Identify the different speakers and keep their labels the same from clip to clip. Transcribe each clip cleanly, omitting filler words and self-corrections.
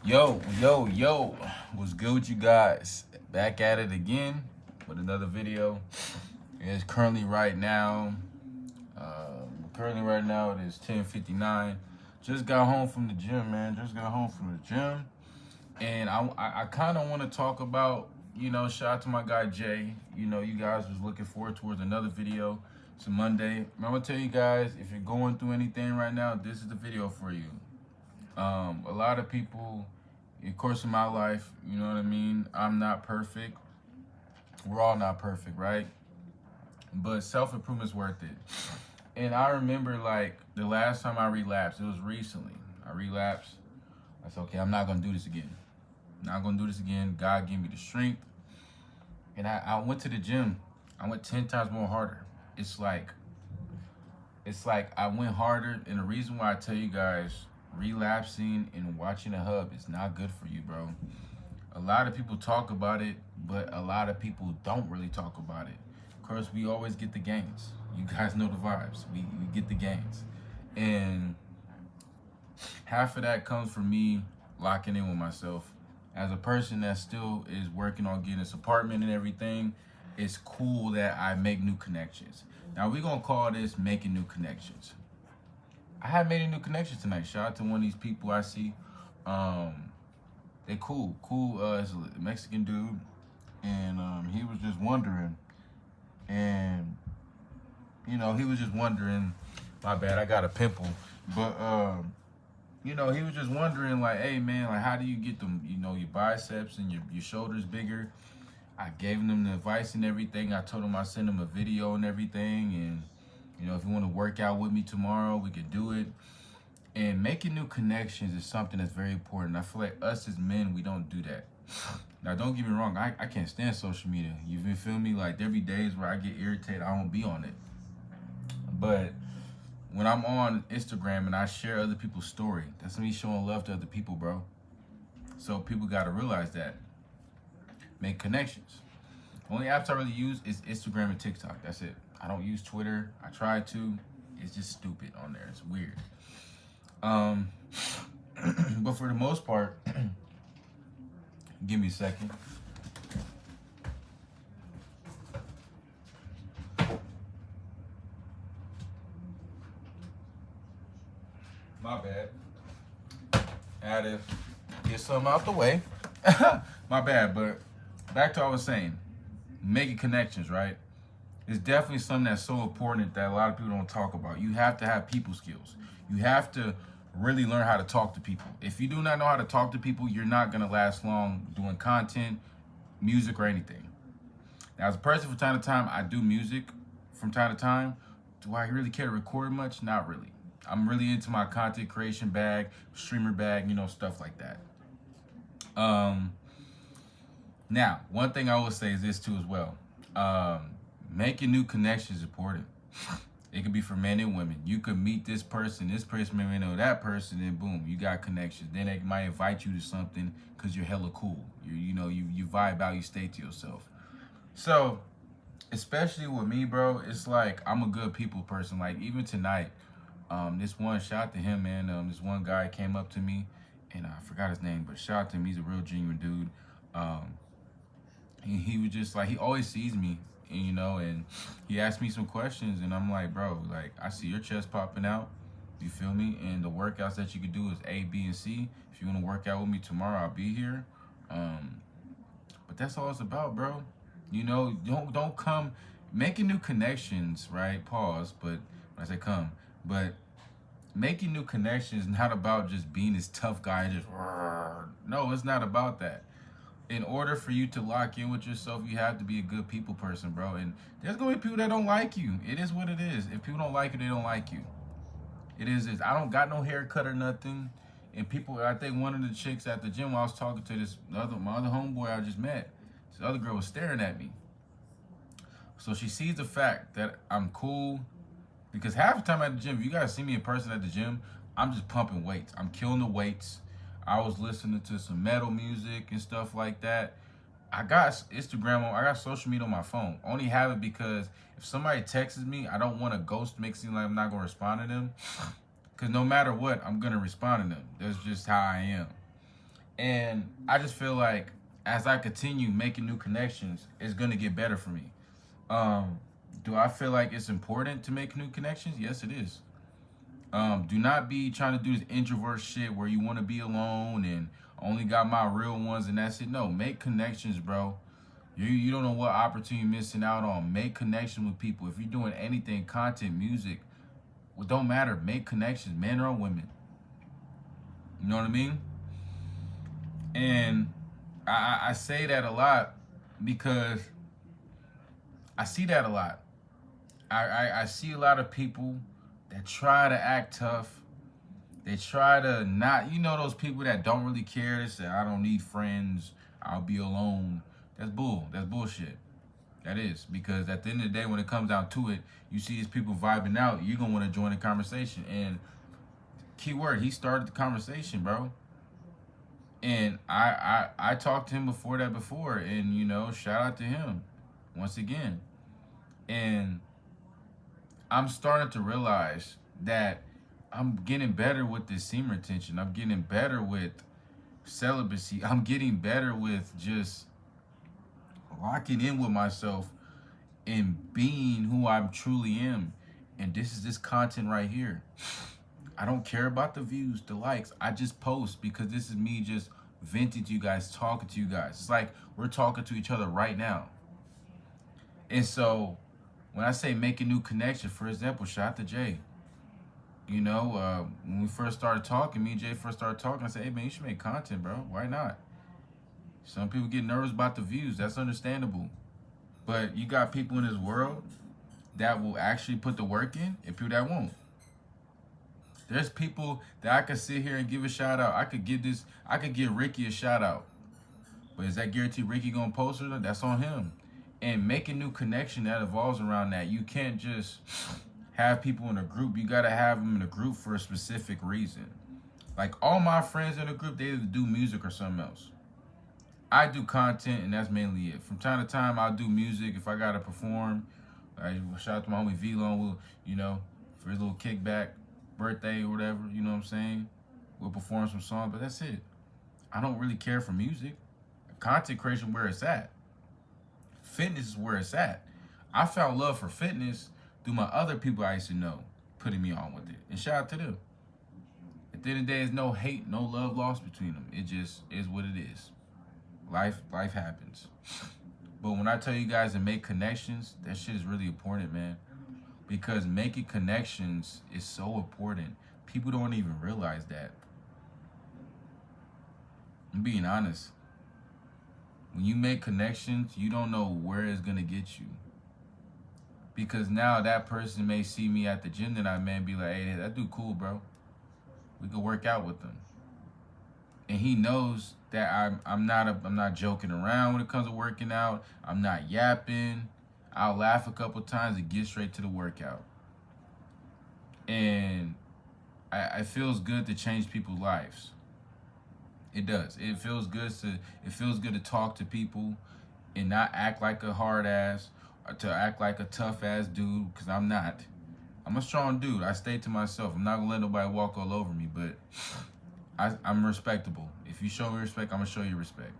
Speaker 1: Yo, what's good with you guys? Back at it again with another video. It's currently right now it is 10:59. Just got home from the gym, man. Just got home from the gym. And I kind of want to talk about, shout out to my guy Jay. You guys was looking forward towards another video. It's a Monday. I'm going to tell you guys, if you're going through anything right now, this is the video for you. A lot of people, of course, in my life, you know what I mean? I'm not perfect. We're all not perfect, right? But self-improvement's worth it. And I remember, like, the last time I relapsed, it was recently. I relapsed. I said, okay, I'm not going to do this again. Not going to do this again. God gave me the strength. And I went to the gym. I went 10 times more harder. It's like I went harder. And the reason why I tell you guys, relapsing and watching a hub is not good for you, bro. A lot of people talk about it, but a lot of people don't really talk about it. Of course, we always get the gains. You guys know the vibes. We get the gains. And half of that comes from me locking in with myself. As a person that still is working on getting this apartment and everything, it's cool that I make new connections. Now, we're going to call this making new connections. I had made a new connection tonight. Shout out to one of these people I see. They cool. It's a Mexican dude. And he was just wondering. And, he was just wondering. My bad, I got a pimple. But, he was just wondering, like, hey, man, like, how do you get them, your biceps and your shoulders bigger? I gave him the advice and everything. I told him I sent him a video and everything. And, if you want to work out with me tomorrow, we can do it. And making new connections is something that's very important. I feel like us as men, we don't do that. Now, don't get me wrong. I can't stand social media. You feel me? Like, there be days where I get irritated. I won't be on it. But when I'm on Instagram and I share other people's story, that's me showing love to other people, bro. So people got to realize that. Make connections. Only apps I really use is Instagram and TikTok. That's it. I don't use Twitter. I try to. It's just stupid on there. It's weird. But for the most part, give me a second. My bad. I had to get something out the way. My bad, but back to what I was saying. Making connections, right? It's definitely something that's so important that a lot of people don't talk about. You have to have people skills. You have to really learn how to talk to people. If you do not know how to talk to people, you're not going to last long doing content, music, or anything. Now, as a person, from time to time, I do music from time to time. Do I really care to record much? Not really. I'm really into my content creation bag, streamer bag, stuff like that. Now, one thing I will say is this too as well. Making new connections is important. It could be for men and women. You could meet this person may know that person, and boom, you got connections. Then they might invite you to something because you're hella cool. You vibe out, you stay to yourself. So, especially with me, bro, it's like I'm a good people person. Like, even tonight, this one, shout out to him, man. This one guy came up to me, and I forgot his name, but shout out to him. He's a real genuine dude. He was just like, he always sees me, and he asked me some questions, and I'm like, bro, like, I see your chest popping out. You feel me? And the workouts that you could do is A, B, and C. If you want to work out with me tomorrow, I'll be here. But that's all it's about, bro. Don't come making new connections, right? Pause, but when I say come, but making new connections is not about just being this tough guy and just, no, it's not about that. In order for you to lock in with yourself, you have to be a good people person, bro. And there's going to be people that don't like you. It is what it is. If people don't like you, they don't like you. It is. I don't got no haircut or nothing. And people, I think one of the chicks at the gym, I was talking to my other homeboy I just met. This other girl was staring at me. So she sees the fact that I'm cool. Because half the time at the gym, if you guys see me in person at the gym, I'm just pumping weights. I'm killing the weights. I was listening to some metal music and stuff like that. I got Instagram I got social media on my phone. Only have it because if somebody texts me, I don't want to ghost make it seem like I'm not going to respond to them. Because no matter what, I'm going to respond to them. That's just how I am. And I just feel like as I continue making new connections, it's gonna get better for me. Um, do I feel like it's important to make new connections? Yes, it is. Do not be trying to do this introvert shit where you want to be alone and only got my real ones and that's it. No, make connections, bro. You don't know what opportunity you're missing out on. Make connection with people. If you're doing anything, content, music, well, don't matter. Make connections, men or women. You know what I mean? And I say that a lot because I see that a lot. I see a lot of people that try to act tough. They try to not, those people that don't really care. They say, I don't need friends. I'll be alone. That's bull. That's bullshit. That is. Because at the end of the day, when it comes down to it, you see these people vibing out, you're going to want to join the conversation. And keyword, he started the conversation, bro. And I talked to him before, and, shout out to him once again. And I'm starting to realize that I'm getting better with this semen retention. I'm getting better with celibacy. I'm getting better with just locking in with myself and being who I truly am. And this is this content right here. I don't care about the views, the likes. I just post because this is me just venting to you guys, talking to you guys. It's like we're talking to each other right now. And so when I say make a new connection, for example, shout out to Jay. When we first started talking, me and Jay first started talking, I said, hey, man, you should make content, bro. Why not? Some people get nervous about the views. That's understandable. But you got people in this world that will actually put the work in and people that won't. There's people that I could sit here and give a shout out. I could give Ricky a shout out. But is that guaranteed Ricky gonna post her? That's on him. And make a new connection that evolves around that. You can't just have people in a group. You gotta have them in a group for a specific reason. Like all my friends in the group, they either do music or something else. I do content and that's mainly it. From time to time, I'll do music if I gotta perform. Shout out to my homie V-Lone, for his little kickback, birthday or whatever, you know what I'm saying? We'll perform some songs, but that's it. I don't really care for music. Content creation where it's at. Fitness is where it's at. I found love for fitness through my other people I used to know, putting me on with it. And shout out to them. At the end of the day, there's no hate, no love lost between them. It just is what it is. Life happens. But when I tell you guys to make connections, that shit is really important, man. Because making connections is so important. People don't even realize that. I'm being honest. When you make connections, you don't know where it's going to get you. Because now that person may see me at the gym that I met and be like, hey, that dude cool, bro. We could work out with them. And he knows that I'm not joking around when it comes to working out. I'm not yapping. I'll laugh a couple times and get straight to the workout. And it feels good to change people's lives. It does. It feels good to talk to people and not act like a hard ass or to act like a tough ass dude, because I'm not. I'm a strong dude. I stay to myself. I'm not gonna let nobody walk all over me, but I'm respectable. If you show me respect, I'm gonna show you respect.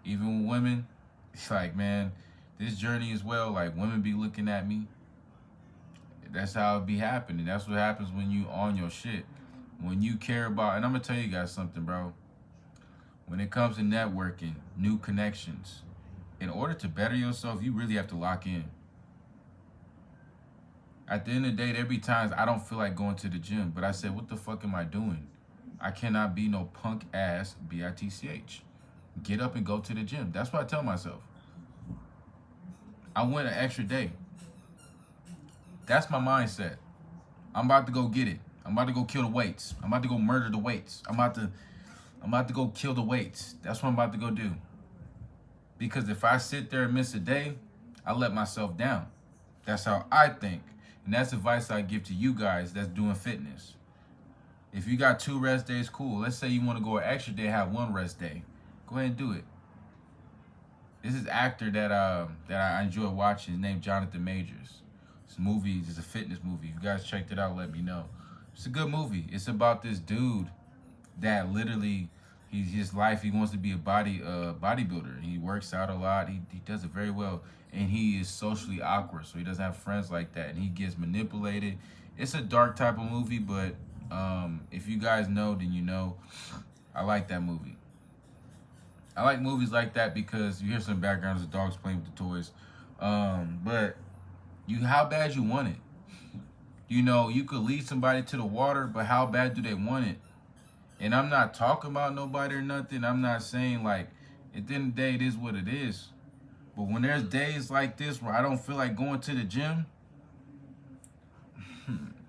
Speaker 1: Even with women, it's like, man, this journey as well, like women be looking at me. That's how it be happening. That's what happens when you on your shit. When you care about, and I'm gonna tell you guys something, bro. When it comes to networking, new connections, in order to better yourself, you really have to lock in. At the end of the day, there be times I don't feel like going to the gym, but I said, what the fuck am I doing? I cannot be no punk ass bitch. Get up and go to the gym. That's what I tell myself. I went an extra day. That's my mindset. I'm about to go get it. I'm about to go kill the weights. I'm about to go murder the weights. I'm about to go kill the weights. That's what I'm about to go do. Because if I sit there and miss a day, I let myself down. That's how I think. And that's advice I give to you guys that's doing fitness. If you got 2 rest days, cool. Let's say you want to go an extra day, have 1 rest day. Go ahead and do it. This is an actor that I enjoy watching. His name Jonathan Majors. This movie is a fitness movie. If you guys checked it out, let me know. It's a good movie. It's about this dude that literally, his life. He wants to be a bodybuilder. He works out a lot. He does it very well, and he is socially awkward, so he doesn't have friends like that, and he gets manipulated. It's a dark type of movie, but if you guys know, then you know. I like that movie. I like movies like that because you hear some backgrounds of dogs playing with the toys. But how bad you want it. You know, you could lead somebody to the water, but how bad do they want it? And I'm not talking about nobody or nothing. I'm not saying, like, at the end of the day, it is what it is. But when there's days like this where I don't feel like going to the gym,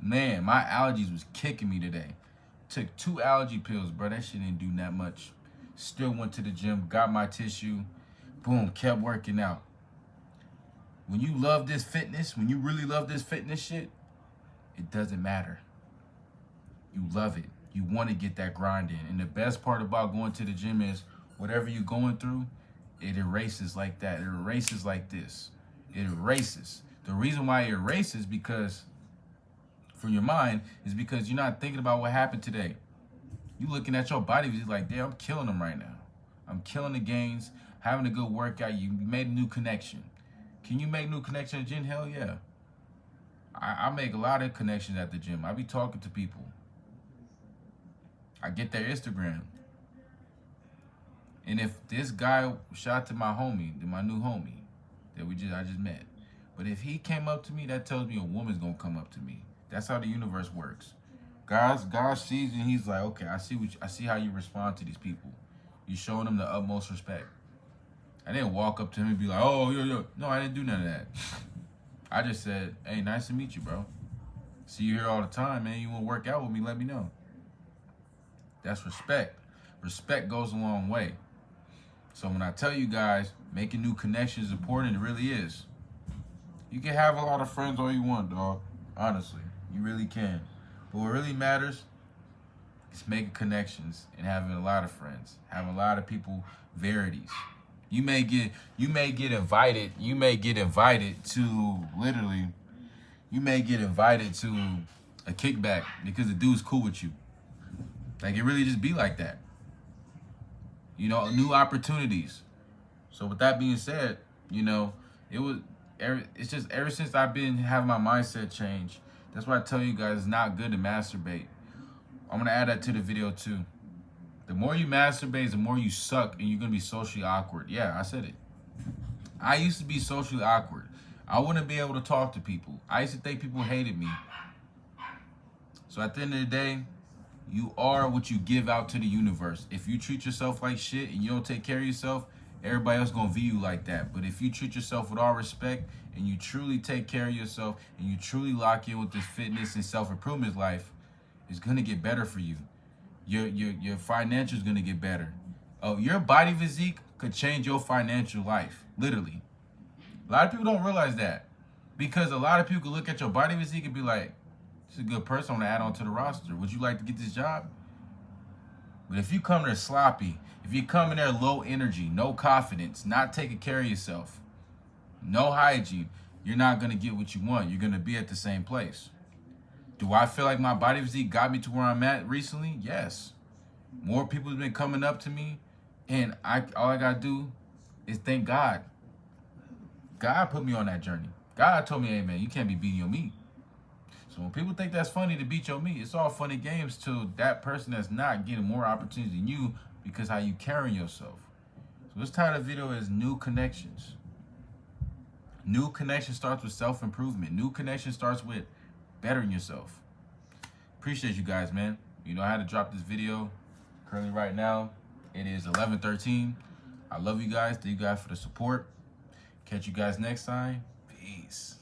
Speaker 1: man, my allergies was kicking me today. Took 2 allergy pills, bro. That shit didn't do that much. Still went to the gym, got my tissue, boom, kept working out. When you love this fitness, when you really love this fitness shit, it doesn't matter. You love it. You want to get that grind in. And the best part about going to the gym is whatever you're going through, it erases like that. It erases like this. It erases. The reason why it erases because from your mind is because you're not thinking about what happened today. You looking at your body, you're like, damn, I'm killing them right now. I'm killing the gains, having a good workout. You made a new connection. Can you make new connections at the gym? Hell yeah. I make a lot of connections at the gym. I be talking to people. I get their Instagram. And if this guy, shout out to my homie, my new homie that I just met. But if he came up to me, that tells me a woman's gonna come up to me. That's how the universe works. God sees and he's like, okay, I see how you respond to these people. You're showing them the utmost respect. I didn't walk up to him and be like, oh, yo. No, I didn't do none of that. I just said, hey, nice to meet you, bro. See you here all the time, man. You want to work out with me, let me know. That's respect. Respect goes a long way. So when I tell you guys, making new connections is important, it really is. You can have a lot of friends all you want, dog. Honestly, you really can. But what really matters is making connections and having a lot of friends, having a lot of people, verities. You may get invited to literally, you may get invited to a kickback because the dude's cool with you. Like, it really just be like that. You know, new opportunities. So with that being said, you know, it's just ever since I've been having my mindset change, that's why I tell you guys it's not good to masturbate. I'm going to add that to the video too. The more you masturbate, the more you suck, and you're going to be socially awkward. Yeah, I said it. I used to be socially awkward. I wouldn't be able to talk to people. I used to think people hated me. So at the end of the day, you are what you give out to the universe. If you treat yourself like shit and you don't take care of yourself, everybody else going to view you like that. But if you treat yourself with all respect and you truly take care of yourself and you truly lock in with this fitness and self-improvement life, it's going to get better for you. Your financial is going to get better. Your body physique could change your financial life, literally. A lot of people don't realize that because a lot of people look at your body physique and be like, "This is a good person I want to add on to the roster. Would you like to get this job?" But if you come there sloppy, if you come in there low energy, no confidence, not taking care of yourself, no hygiene, you're not going to get what you want. You're going to be at the same place. Do I feel like my body physique got me to where I'm at recently? Yes. More people have been coming up to me, and all I got to do is thank God. God put me on that journey. God told me, hey, man, you can't be beating your meat. So when people think that's funny to beat your meat, it's all funny games to that person that's not getting more opportunities than you because how you carry yourself. So this title of the video is New Connections. New connection starts with self-improvement. New connection starts with bettering yourself. Appreciate you guys, man. You know, I had to drop this video currently right now. It is 11:13. I love you guys. Thank you guys for the support. Catch you guys next time. Peace.